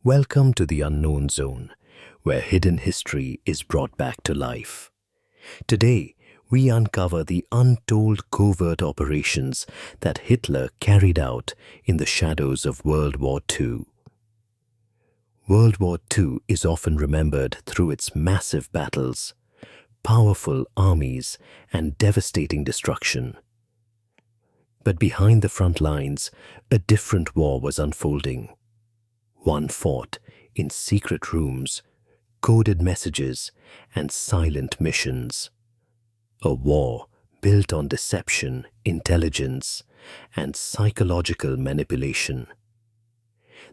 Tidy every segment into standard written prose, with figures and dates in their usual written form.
Welcome to the unknown zone, where hidden history is brought back to life. Today, we uncover the untold covert operations that Hitler carried out in the shadows of World War II. World War II is often remembered through its massive battles, powerful armies, and devastating destruction. But behind the front lines, a different war was unfolding. One fought in secret rooms, coded messages, and silent missions. A war built on deception, intelligence, and psychological manipulation.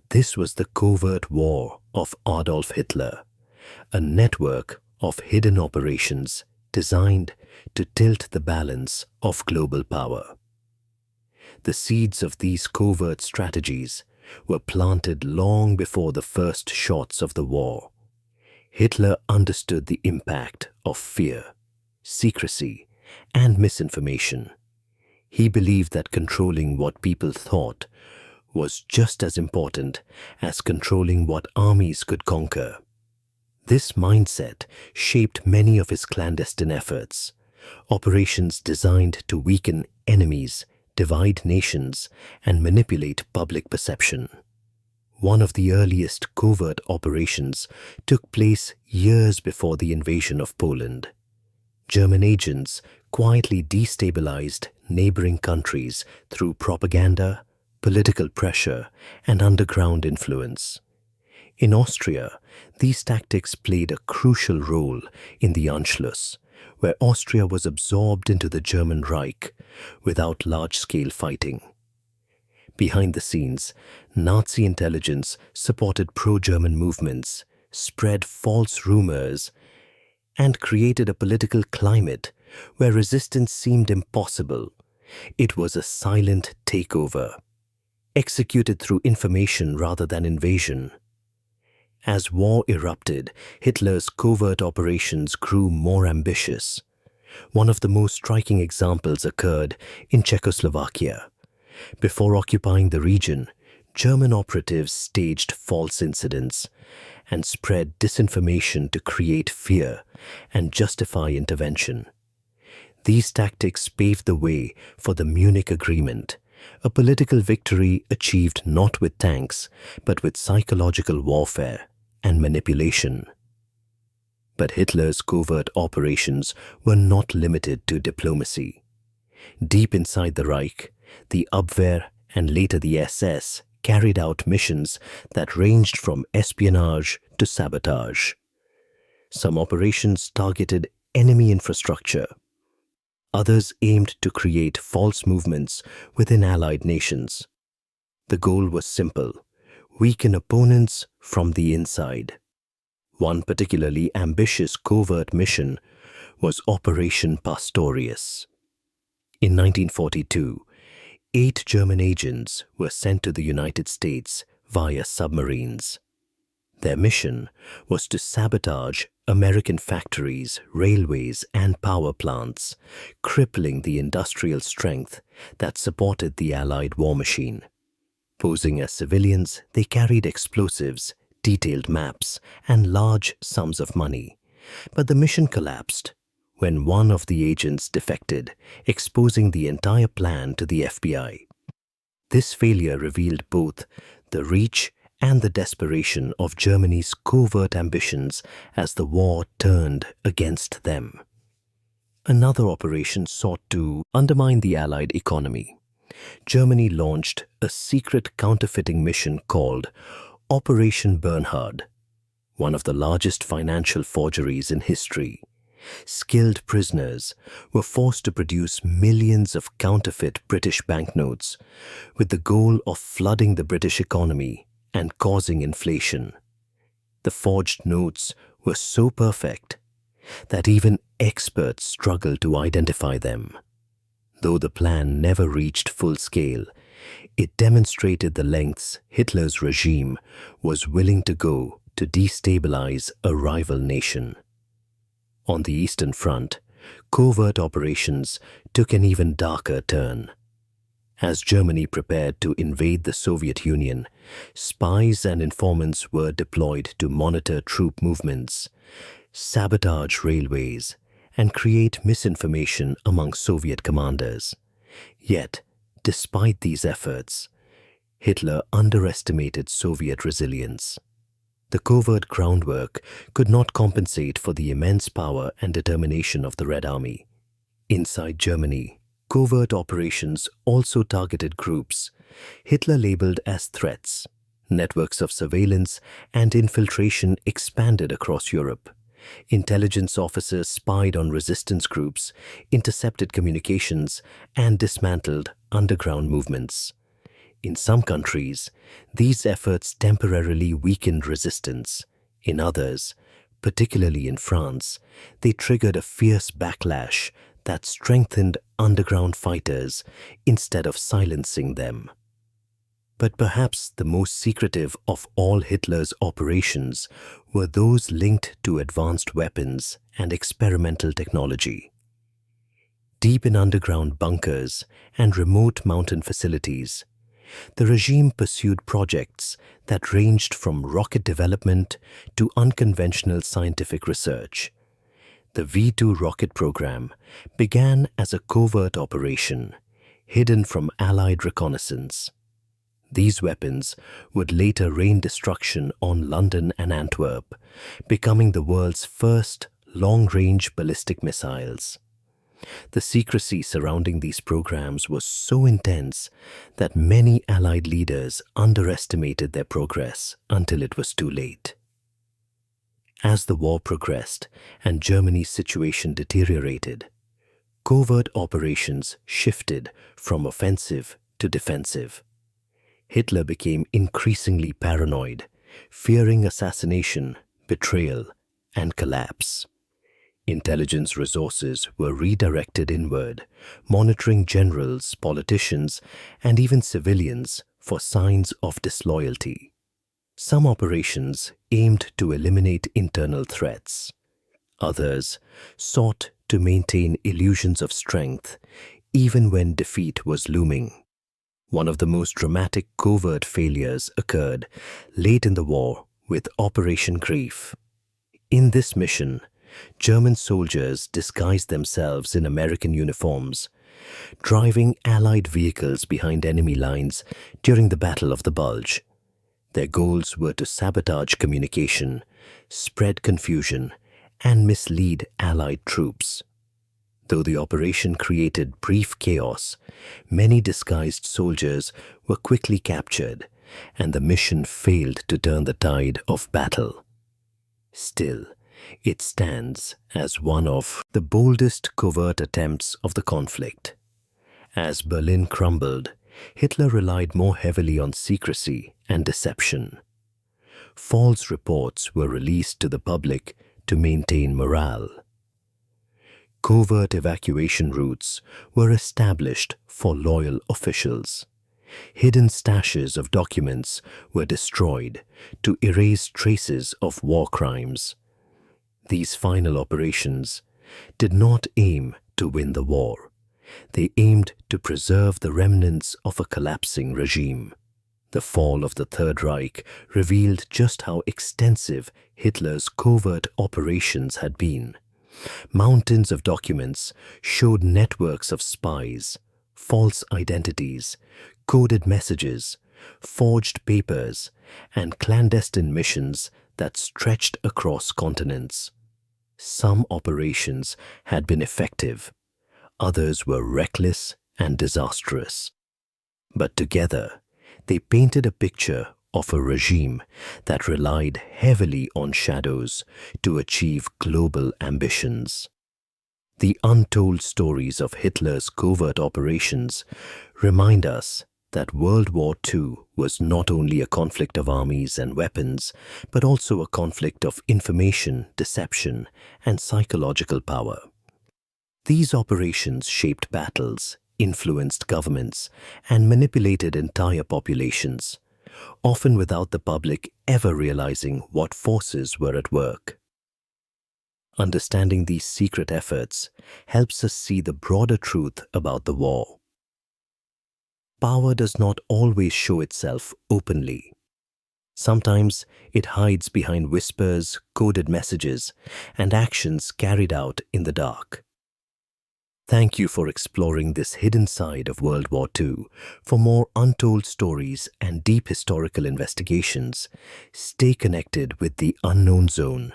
This was the covert war of Adolf Hitler, a network of hidden operations designed to tilt the balance of global power. The seeds of these covert strategies were planted long before the first shots of the war. Hitler understood the impact of fear, secrecy, and misinformation. He believed that controlling what people thought was just as important as controlling what armies could conquer. This mindset shaped many of his clandestine efforts, operations designed to weaken enemies, divide nations, and manipulate public perception. One of the earliest covert operations took place years before the invasion of Poland. German agents quietly destabilized neighboring countries through propaganda, political pressure, and underground influence. In Austria, these tactics played a crucial role in the Anschluss, where Austria was absorbed into the German Reich without large-scale fighting. Behind the scenes, Nazi intelligence supported pro-German movements, spread false rumors, and created a political climate where resistance seemed impossible. It was a silent takeover, executed through information rather than invasion. As war erupted, Hitler's covert operations grew more ambitious. One of the most striking examples occurred in Czechoslovakia. Before occupying the region, German operatives staged false incidents and spread disinformation to create fear and justify intervention. These tactics paved the way for the Munich Agreement, a political victory achieved not with tanks, but with psychological warfare and manipulation. But Hitler's covert operations were not limited to diplomacy. Deep inside the Reich, the Abwehr and later the SS carried out missions that ranged from espionage to sabotage. Some operations targeted enemy infrastructure. Others aimed to create false movements within allied nations. The goal was simple: weaken opponents from the inside. One particularly ambitious covert mission was Operation Pastorius. In 1942, 8 German agents were sent to the United States via submarines. Their mission was to sabotage American factories, railways, and power plants, crippling the industrial strength that supported the Allied war machine. Posing as civilians, they carried explosives, detailed maps, and large sums of money. But the mission collapsed when one of the agents defected, exposing the entire plan to the FBI. This failure revealed both the reach and the desperation of Germany's covert ambitions as the war turned against them. Another operation sought to undermine the Allied economy. Germany launched a secret counterfeiting mission called Operation Bernhard, one of the largest financial forgeries in history. Skilled prisoners were forced to produce millions of counterfeit British banknotes with the goal of flooding the British economy and causing inflation. The forged notes were so perfect that even experts struggled to identify them. Though the plan never reached full scale, it demonstrated the lengths Hitler's regime was willing to go to destabilize a rival nation. On the Eastern Front, covert operations took an even darker turn. As Germany prepared to invade the Soviet Union, spies and informants were deployed to monitor troop movements, sabotage railways, and create misinformation among Soviet commanders. Yet, despite these efforts, Hitler underestimated Soviet resilience. The covert groundwork could not compensate for the immense power and determination of the Red Army. Inside Germany, covert operations also targeted groups Hitler labeled as threats. Networks of surveillance and infiltration expanded across Europe. Intelligence officers spied on resistance groups, intercepted communications, and dismantled underground movements. In some countries, these efforts temporarily weakened resistance. In others, particularly in France, they triggered a fierce backlash that strengthened underground fighters instead of silencing them. But perhaps the most secretive of all Hitler's operations were those linked to advanced weapons and experimental technology. Deep in underground bunkers and remote mountain facilities, the regime pursued projects that ranged from rocket development to unconventional scientific research. The V-2 rocket program began as a covert operation, hidden from Allied reconnaissance. These weapons would later rain destruction on London and Antwerp, becoming the world's first long-range ballistic missiles. The secrecy surrounding these programs was so intense that many Allied leaders underestimated their progress until it was too late. As the war progressed and Germany's situation deteriorated, covert operations shifted from offensive to defensive. Hitler became increasingly paranoid, fearing assassination, betrayal, and collapse. Intelligence resources were redirected inward, monitoring generals, politicians, and even civilians for signs of disloyalty. Some operations aimed to eliminate internal threats. Others sought to maintain illusions of strength, even when defeat was looming. One of the most dramatic covert failures occurred late in the war with Operation Grief. In this mission, German soldiers disguised themselves in American uniforms, driving Allied vehicles behind enemy lines during the Battle of the Bulge. Their goals were to sabotage communication, spread confusion, and mislead Allied troops. Though the operation created brief chaos, many disguised soldiers were quickly captured, and the mission failed to turn the tide of battle. Still, it stands as one of the boldest covert attempts of the conflict. As Berlin crumbled, Hitler relied more heavily on secrecy and deception. False reports were released to the public to maintain morale. Covert evacuation routes were established for loyal officials. Hidden stashes of documents were destroyed to erase traces of war crimes. These final operations did not aim to win the war. They aimed to preserve the remnants of a collapsing regime. The fall of the Third Reich revealed just how extensive Hitler's covert operations had been. Mountains of documents showed networks of spies, false identities, coded messages, forged papers, and clandestine missions that stretched across continents. Some operations had been effective, others were reckless and disastrous. But together, they painted a picture of a regime that relied heavily on shadows to achieve global ambitions. The untold stories of Hitler's covert operations remind us that World War II was not only a conflict of armies and weapons, but also a conflict of information, deception, and psychological power. These operations shaped battles, influenced governments, and manipulated entire populations, often without the public ever realizing what forces were at work. Understanding these secret efforts helps us see the broader truth about the war. power does not always show itself openly. Sometimes it hides behind whispers, coded messages, and actions carried out in the dark. Thank you for exploring this hidden side of World War II. For more untold stories and deep historical investigations, stay connected with the Unknown Zone.